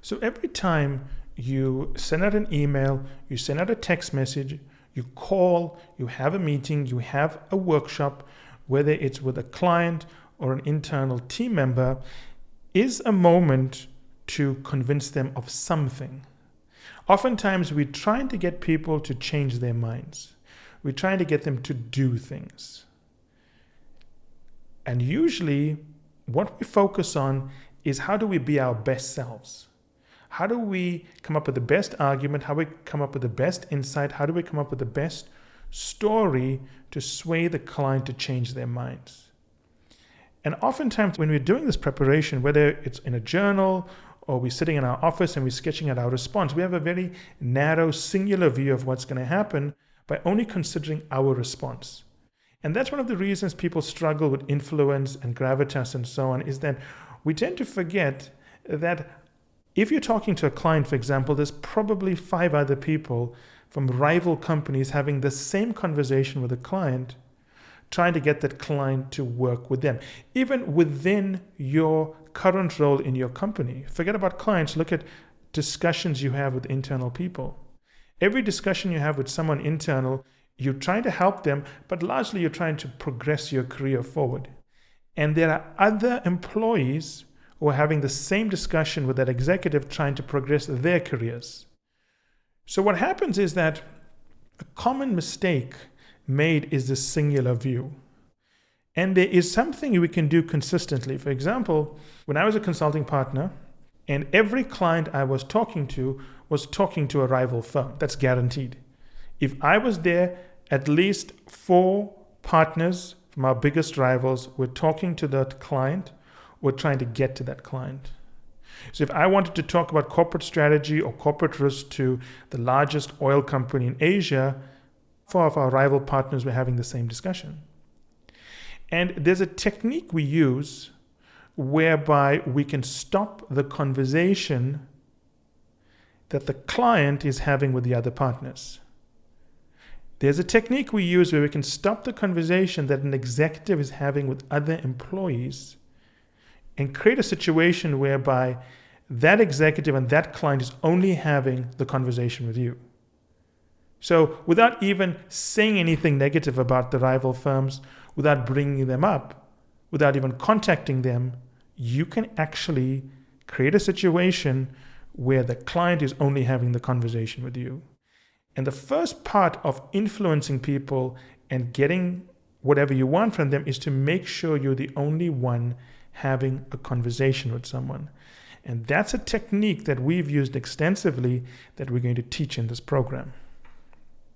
So every time you send out an email, you send out a text message, you call, you have a meeting, you have a workshop, whether it's with a client or an internal team member, is a moment to convince them of something. Oftentimes, we're trying to get people to change their minds. We're trying to get them to do things. And usually, what we focus on is how do we be our best selves? How do we come up with the best argument? How do we come up with the best insight? How do we come up with the best story to sway the client to change their minds? And oftentimes when we're doing this preparation, whether it's in a journal or we're sitting in our office and we're sketching out our response, we have a very narrow, singular view of what's going to happen by only considering our response. And that's one of the reasons people struggle with influence and gravitas and so on, is that we tend to forget that if you're talking to a client, for example, there's probably 5 other people from rival companies having the same conversation with a client, trying to get that client to work with them. Even within your current role in your company, forget about clients, look at discussions you have with internal people. Every discussion you have with someone internal, you're trying to help them, but largely you're trying to progress your career forward. And there are other employees who are having the same discussion with that executive trying to progress their careers. So what happens is that a common mistake made is the singular view. And there is something we can do consistently. For example, when I was a consulting partner and every client I was talking to a rival firm, that's guaranteed. If I was there, at least 4 partners from our biggest rivals were talking to that client, were trying to get to that client. So if I wanted to talk about corporate strategy or corporate risk to the largest oil company in Asia, 4 of our rival partners were having the same discussion. And there's a technique we use whereby we can stop the conversation that the client is having with the other partners. There's a technique we use where we can stop the conversation that an executive is having with other employees and create a situation whereby that executive and that client is only having the conversation with you. So without even saying anything negative about the rival firms, without bringing them up, without even contacting them, you can actually create a situation where the client is only having the conversation with you. And the first part of influencing people and getting whatever you want from them is to make sure you're the only one having a conversation with someone. And that's a technique that we've used extensively that we're going to teach in this program.